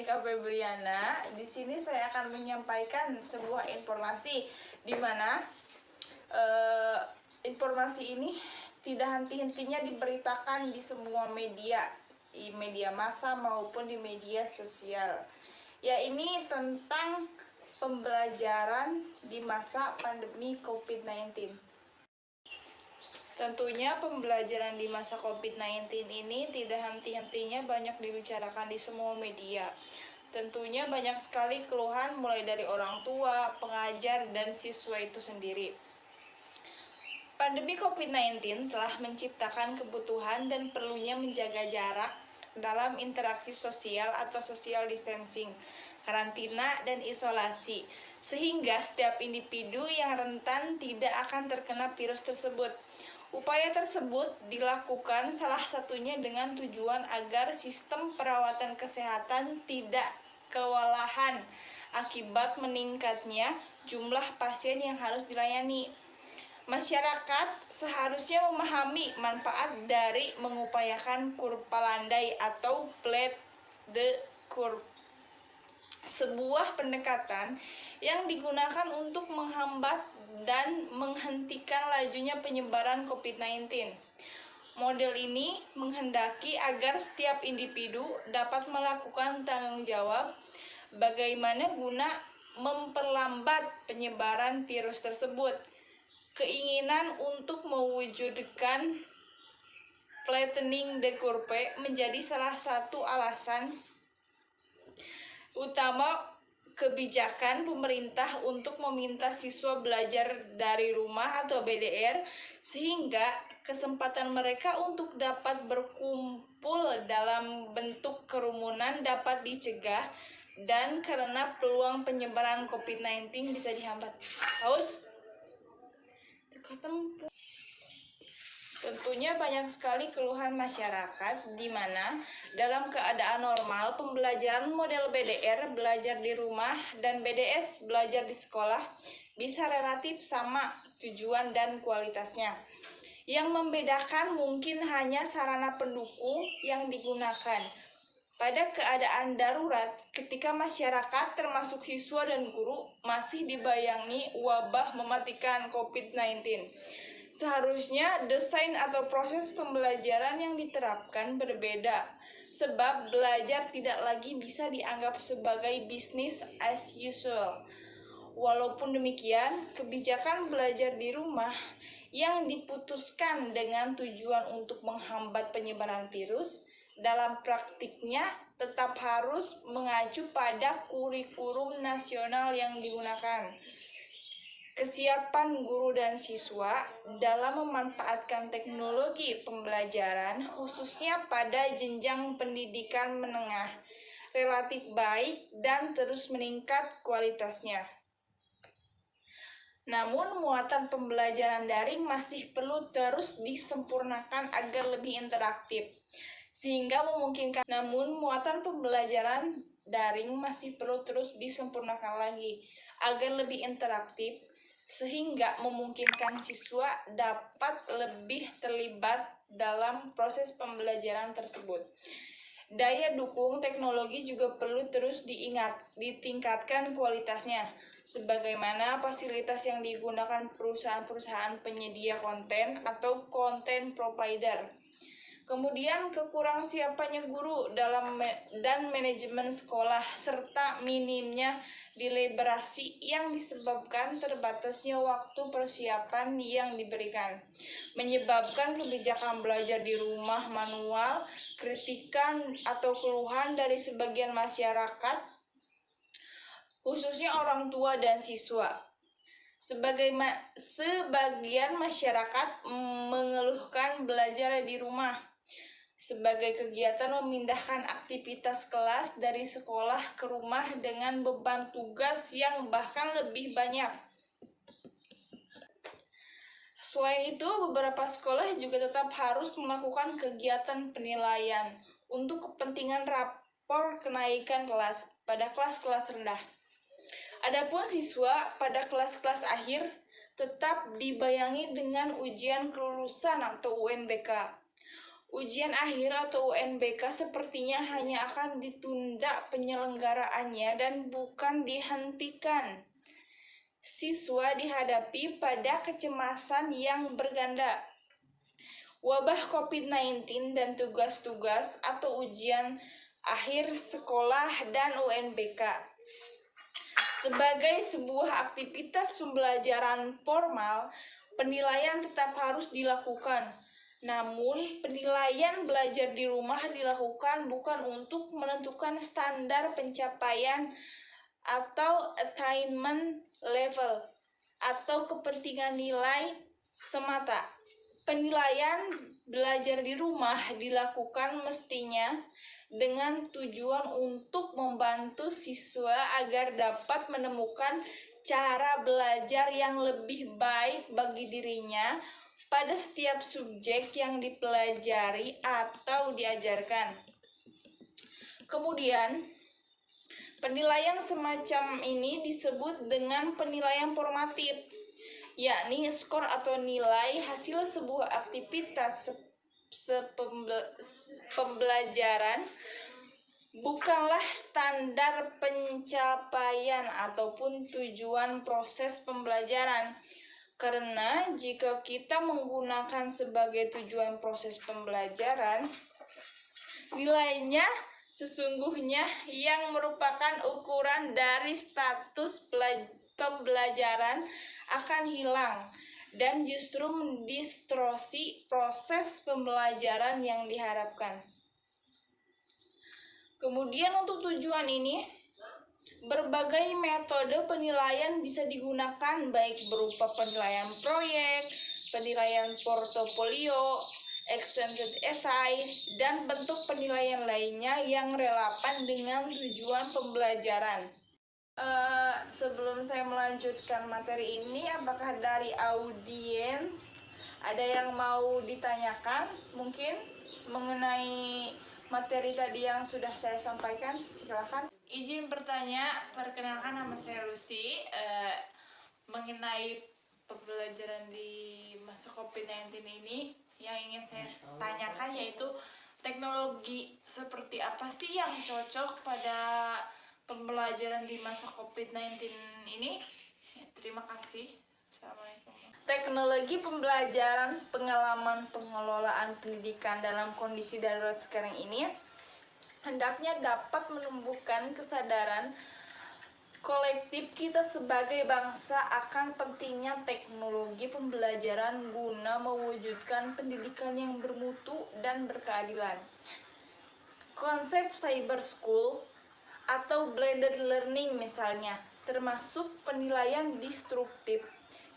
Monica Febriana. Di sini saya akan menyampaikan sebuah informasi di mana informasi ini tidak henti-hentinya diberitakan di semua media, di media massa maupun di media sosial. Ya, ini tentang pembelajaran di masa pandemi COVID-19. Tentunya pembelajaran di masa COVID-19 ini tidak henti-hentinya banyak dibicarakan di semua media. Tentunya banyak sekali keluhan mulai dari orang tua, pengajar, dan siswa itu sendiri. Pandemi COVID-19 telah menciptakan kebutuhan dan perlunya menjaga jarak dalam interaksi sosial atau social distancing, karantina, dan isolasi, sehingga setiap individu yang rentan tidak akan terkena virus tersebut. Upaya tersebut dilakukan salah satunya dengan tujuan agar sistem perawatan kesehatan tidak kewalahan akibat meningkatnya jumlah pasien yang harus dilayani. Masyarakat seharusnya memahami manfaat dari mengupayakan kurva landai atau flat the curve, sebuah pendekatan yang digunakan untuk menghambat dan menghentikan lajunya penyebaran COVID-19. Model ini menghendaki agar setiap individu dapat melakukan tanggung jawab bagaimana guna memperlambat penyebaran virus tersebut. Keinginan untuk mewujudkan flattening the curve menjadi salah satu alasan utama kebijakan pemerintah untuk meminta siswa belajar dari rumah atau BDR, sehingga kesempatan mereka untuk dapat berkumpul dalam bentuk kerumunan dapat dicegah dan karena peluang penyebaran COVID-19 bisa dihambat. Tentunya banyak sekali keluhan masyarakat di mana dalam keadaan normal pembelajaran model BDR belajar di rumah dan BDS belajar di sekolah bisa relatif sama tujuan dan kualitasnya. Yang membedakan mungkin hanya sarana pendukung yang digunakan. Pada keadaan darurat, ketika masyarakat termasuk siswa dan guru masih dibayangi wabah mematikan COVID-19. Seharusnya desain atau proses pembelajaran yang diterapkan berbeda, sebab belajar tidak lagi bisa dianggap sebagai business as usual. Walaupun demikian, kebijakan belajar di rumah yang diputuskan dengan tujuan untuk menghambat penyebaran virus, dalam praktiknya tetap harus mengacu pada kurikulum nasional yang digunakan. Kesiapan guru dan siswa dalam memanfaatkan teknologi pembelajaran, khususnya pada jenjang pendidikan menengah, relatif baik dan terus meningkat kualitasnya. Namun, muatan pembelajaran daring masih perlu terus disempurnakan agar lebih interaktif, sehingga memungkinkan. Namun, muatan pembelajaran daring masih perlu terus disempurnakan lagi agar lebih interaktif, sehingga memungkinkan siswa dapat lebih terlibat dalam proses pembelajaran tersebut. Daya dukung teknologi juga perlu terus ditingkatkan kualitasnya, sebagaimana fasilitas yang digunakan perusahaan-perusahaan penyedia konten atau content provider. Kemudian kekurang siapannya guru dan manajemen sekolah serta minimnya deliberasi yang disebabkan terbatasnya waktu persiapan yang diberikan, menyebabkan kebijakan belajar di rumah manual, kritikan atau keluhan dari sebagian masyarakat, khususnya orang tua dan siswa. Sebagian masyarakat mengeluhkan belajar di rumah sebagai kegiatan memindahkan aktivitas kelas dari sekolah ke rumah dengan beban tugas yang bahkan lebih banyak. Selain itu, beberapa sekolah juga tetap harus melakukan kegiatan penilaian untuk kepentingan rapor kenaikan kelas pada kelas-kelas rendah. Adapun siswa pada kelas-kelas akhir tetap dibayangi dengan ujian kelulusan atau UNBK. Ujian akhir atau UNBK sepertinya hanya akan ditunda penyelenggaraannya dan bukan dihentikan. Siswa dihadapi pada kecemasan yang berganda. Wabah COVID-19 dan tugas-tugas atau ujian akhir sekolah dan UNBK. Sebagai sebuah aktivitas pembelajaran formal, penilaian tetap harus dilakukan. Namun, penilaian belajar di rumah dilakukan bukan untuk menentukan standar pencapaian atau attainment level atau kepentingan nilai semata. Penilaian belajar di rumah dilakukan mestinya dengan tujuan untuk membantu siswa agar dapat menemukan cara belajar yang lebih baik bagi dirinya pada setiap subjek yang dipelajari atau diajarkan. Kemudian, penilaian semacam ini disebut dengan penilaian formatif, yakni skor atau nilai hasil sebuah aktivitas pembelajaran bukanlah standar pencapaian ataupun tujuan proses pembelajaran. Karena jika kita menggunakan sebagai tujuan proses pembelajaran, nilainya sesungguhnya yang merupakan ukuran dari status pembelajaran akan hilang dan justru mendistorsi proses pembelajaran yang diharapkan. Kemudian untuk tujuan ini, berbagai metode penilaian bisa digunakan baik berupa penilaian proyek, penilaian portofolio, extended essay, dan bentuk penilaian lainnya yang relevan dengan tujuan pembelajaran. Sebelum saya melanjutkan materi ini, apakah dari audiens ada yang mau ditanyakan mungkin mengenai materi tadi yang sudah saya sampaikan? Silakan. Izin bertanya, perkenalkan nama saya Lucy. Mengenai pembelajaran di masa COVID-19 ini, yang ingin saya tanyakan yaitu teknologi seperti apa sih yang cocok pada pembelajaran di masa COVID-19 ini? Ya, terima kasih. Assalamualaikum. Teknologi pembelajaran, pengalaman pengelolaan pendidikan dalam kondisi darurat sekarang ini hendaknya dapat menumbuhkan kesadaran kolektif kita sebagai bangsa akan pentingnya teknologi pembelajaran guna mewujudkan pendidikan yang bermutu dan berkeadilan. Konsep cyber school atau blended learning misalnya, termasuk penilaian destruktif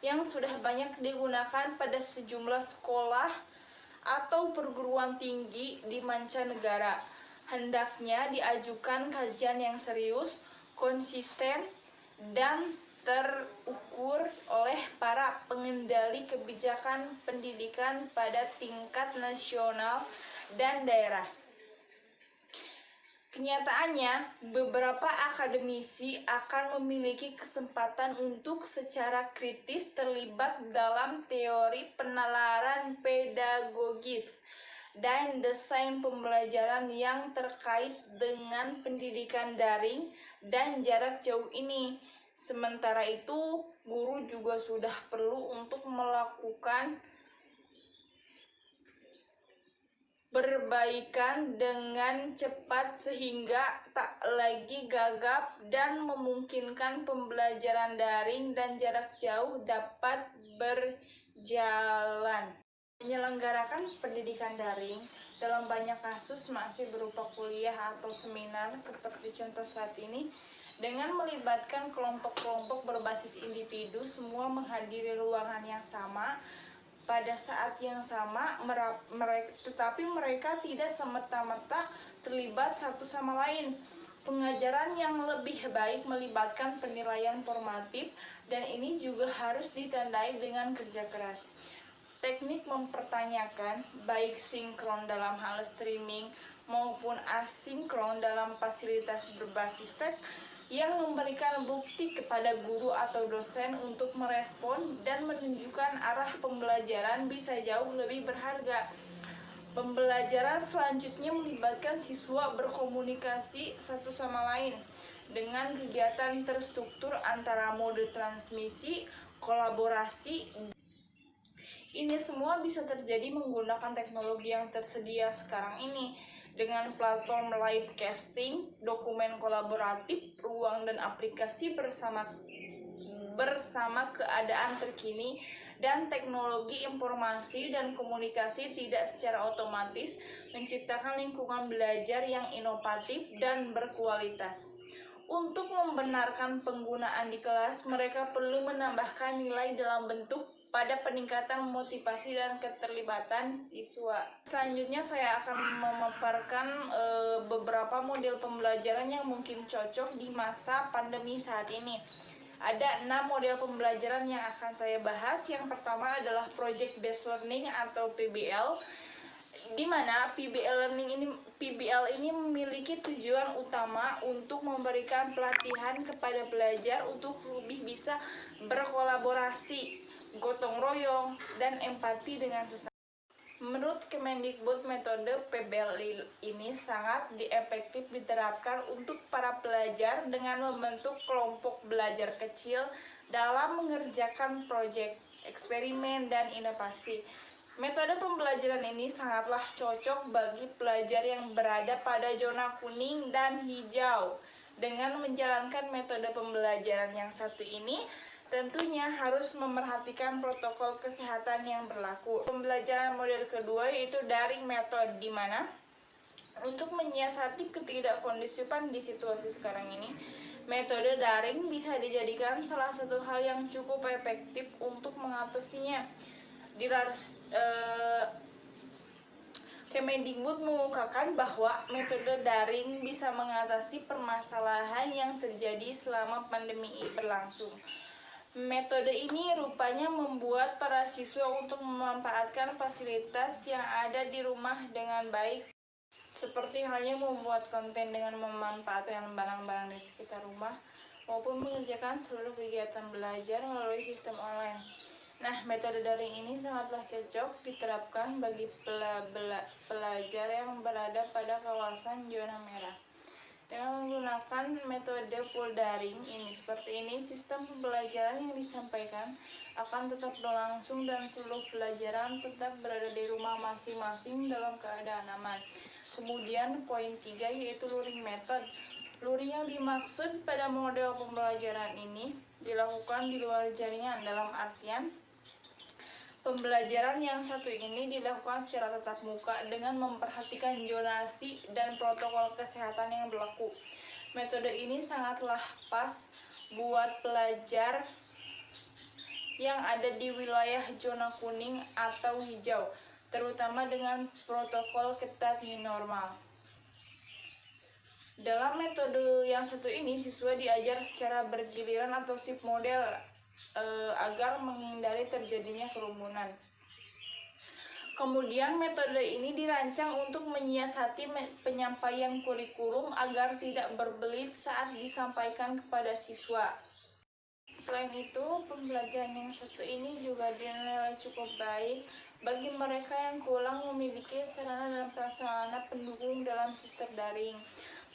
yang sudah banyak digunakan pada sejumlah sekolah atau perguruan tinggi di mancanegara. Hendaknya diajukan kajian yang serius, konsisten, dan terukur oleh para pengendali kebijakan pendidikan pada tingkat nasional dan daerah. Kenyataannya, beberapa akademisi akan memiliki kesempatan untuk secara kritis terlibat dalam teori penalaran pedagogis dan desain pembelajaran yang terkait dengan pendidikan daring dan jarak jauh ini. Sementara itu, guru juga sudah perlu untuk melakukan perbaikan dengan cepat sehingga tak lagi gagap dan memungkinkan pembelajaran daring dan jarak jauh dapat berjalan. Menyelenggarakan pendidikan daring dalam banyak kasus masih berupa kuliah atau seminar seperti contoh saat ini, dengan melibatkan kelompok-kelompok berbasis individu, semua menghadiri ruangan yang sama pada saat yang sama, tetapi mereka tidak semata-mata terlibat satu sama lain. Pengajaran yang lebih baik melibatkan penilaian formatif, dan ini juga harus ditandai dengan kerja keras. Teknik mempertanyakan, baik sinkron dalam hal streaming maupun asinkron dalam fasilitas berbasis teks, yang memberikan bukti kepada guru atau dosen untuk merespon dan menunjukkan arah pembelajaran bisa jauh lebih berharga. Pembelajaran selanjutnya melibatkan siswa berkomunikasi satu sama lain dengan kegiatan terstruktur antara mode transmisi, kolaborasi. Ini semua bisa terjadi menggunakan teknologi yang tersedia sekarang ini dengan platform live casting, dokumen kolaboratif, ruang dan aplikasi bersama keadaan terkini, dan teknologi informasi dan komunikasi tidak secara otomatis menciptakan lingkungan belajar yang inovatif dan berkualitas. Untuk membenarkan penggunaan di kelas, mereka perlu menambahkan nilai dalam bentuk pada peningkatan motivasi dan keterlibatan siswa. Selanjutnya saya akan memaparkan beberapa model pembelajaran yang mungkin cocok di masa pandemi saat ini. Ada 6 model pembelajaran yang akan saya bahas. Yang pertama adalah Project Based Learning atau PBL, di mana PBL ini memiliki tujuan utama untuk memberikan pelatihan kepada pelajar untuk lebih bisa berkolaborasi, gotong royong, dan empati dengan sesama. Menurut Kemendikbud, metode PBL ini sangat efektif diterapkan untuk para pelajar dengan membentuk kelompok belajar kecil dalam mengerjakan proyek, eksperimen, dan inovasi. Metode pembelajaran ini sangatlah cocok bagi pelajar yang berada pada zona kuning dan hijau. Dengan menjalankan metode pembelajaran yang satu ini, tentunya harus memerhatikan protokol kesehatan yang berlaku. Pembelajaran model kedua yaitu daring method, di mana untuk menyiasati ketidakkondusifan di situasi sekarang ini, metode daring bisa dijadikan salah satu hal yang cukup efektif untuk mengatasinya. Kemendikbud mengungkapkan bahwa metode daring bisa mengatasi permasalahan yang terjadi selama pandemi berlangsung. Metode ini rupanya membuat para siswa untuk memanfaatkan fasilitas yang ada di rumah dengan baik, seperti halnya membuat konten dengan memanfaatkan barang-barang di sekitar rumah, maupun mengerjakan seluruh kegiatan belajar melalui sistem online. Nah, metode daring ini sangatlah cocok diterapkan bagi pelajar yang berada pada kawasan zona merah. Dengan menggunakan metode full daring seperti ini, sistem pembelajaran yang disampaikan akan tetap berlangsung dan seluruh pelajaran tetap berada di rumah masing-masing dalam keadaan aman. Kemudian poin 3 yaitu luring method. Luring yang dimaksud pada model pembelajaran ini dilakukan di luar jaringan, dalam artian pembelajaran yang satu ini dilakukan secara tatap muka dengan memperhatikan zonasi dan protokol kesehatan yang berlaku. Metode ini sangatlah pas buat pelajar yang ada di wilayah zona kuning atau hijau, terutama dengan protokol ketat new normal. Dalam metode yang satu ini, siswa diajar secara bergiliran atau shift model agar menghindari terjadinya kerumunan. Kemudian metode ini dirancang untuk menyiasati penyampaian kurikulum agar tidak berbelit saat disampaikan kepada siswa. Selain itu, pembelajaran yang satu ini juga dinilai cukup baik bagi mereka yang kurang memiliki sarana dan prasarana pendukung dalam sistem daring.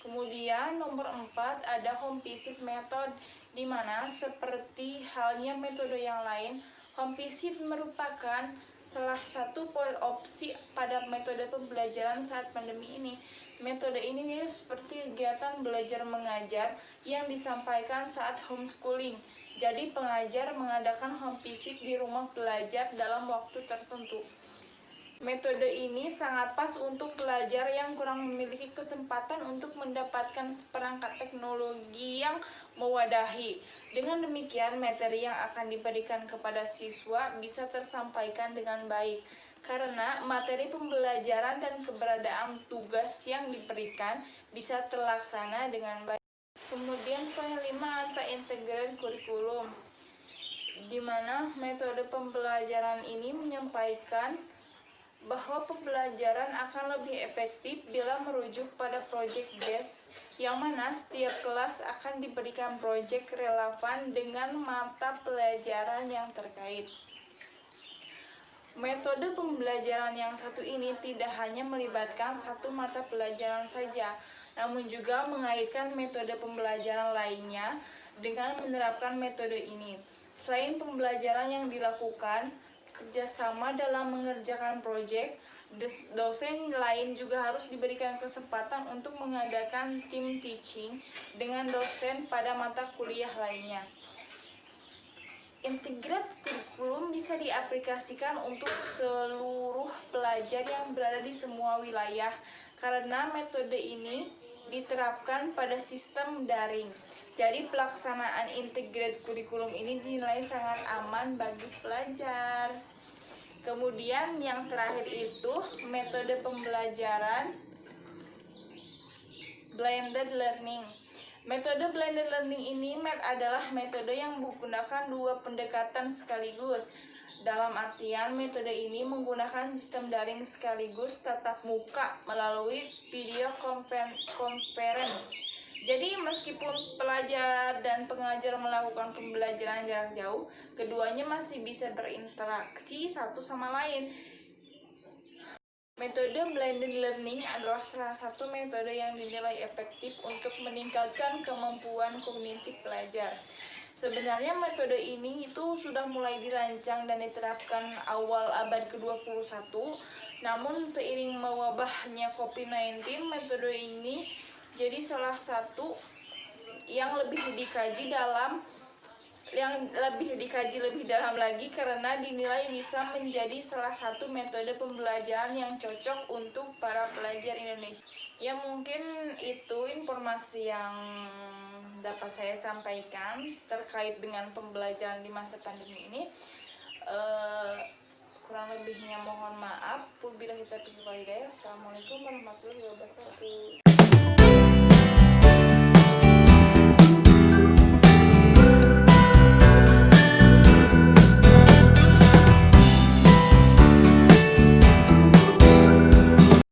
Kemudian nomor 4 ada home visit method, di mana seperti halnya metode yang lain, home visit merupakan salah satu opsi pada metode pembelajaran saat pandemi ini. Metode ini mirip seperti kegiatan belajar mengajar yang disampaikan saat homeschooling. Jadi pengajar mengadakan home visit di rumah pelajar dalam waktu tertentu. Metode ini sangat pas untuk pelajar yang kurang memiliki kesempatan untuk mendapatkan perangkat teknologi yang mewadahi. Dengan demikian, materi yang akan diberikan kepada siswa bisa tersampaikan dengan baik, karena materi pembelajaran dan keberadaan tugas yang diberikan bisa terlaksana dengan baik. Kemudian poin 5 atau integrated kurikulum, di mana metode pembelajaran ini menyampaikan bahwa pembelajaran akan lebih efektif bila merujuk pada project base, yang mana setiap kelas akan diberikan project relevan dengan mata pelajaran yang terkait. Metode pembelajaran yang satu ini tidak hanya melibatkan satu mata pelajaran saja, namun juga mengaitkan metode pembelajaran lainnya dengan menerapkan metode ini. Selain pembelajaran yang dilakukan, kerjasama dalam mengerjakan proyek, dosen lain juga harus diberikan kesempatan untuk mengadakan tim teaching dengan dosen pada mata kuliah lainnya. Integrate kurikulum bisa diaplikasikan untuk seluruh pelajar yang berada di semua wilayah karena metode ini diterapkan pada sistem daring. Jadi pelaksanaan integrate kurikulum ini dinilai sangat aman bagi pelajar. Kemudian yang terakhir itu metode pembelajaran blended learning. Metode blended learning ini adalah metode yang menggunakan dua pendekatan sekaligus. Dalam artian, metode ini menggunakan sistem daring sekaligus tatap muka melalui video conference. Jadi, meskipun pelajar dan pengajar melakukan pembelajaran jarak jauh, keduanya masih bisa berinteraksi satu sama lain. Metode blended learning adalah salah satu metode yang dinilai efektif untuk meningkatkan kemampuan kognitif pelajar. Sebenarnya metode ini itu sudah mulai dirancang dan diterapkan awal abad ke-21, namun seiring mewabahnya COVID-19, metode ini jadi salah satu yang lebih dikaji lebih dalam lagi karena dinilai bisa menjadi salah satu metode pembelajaran yang cocok untuk para pelajar Indonesia. Ya mungkin itu informasi yang dapat saya sampaikan terkait dengan pembelajaran di masa pandemi ini. Kurang lebihnya mohon maaf. Wabillahi taufiq wal hidayah. Assalamualaikum warahmatullahi wabarakatuh.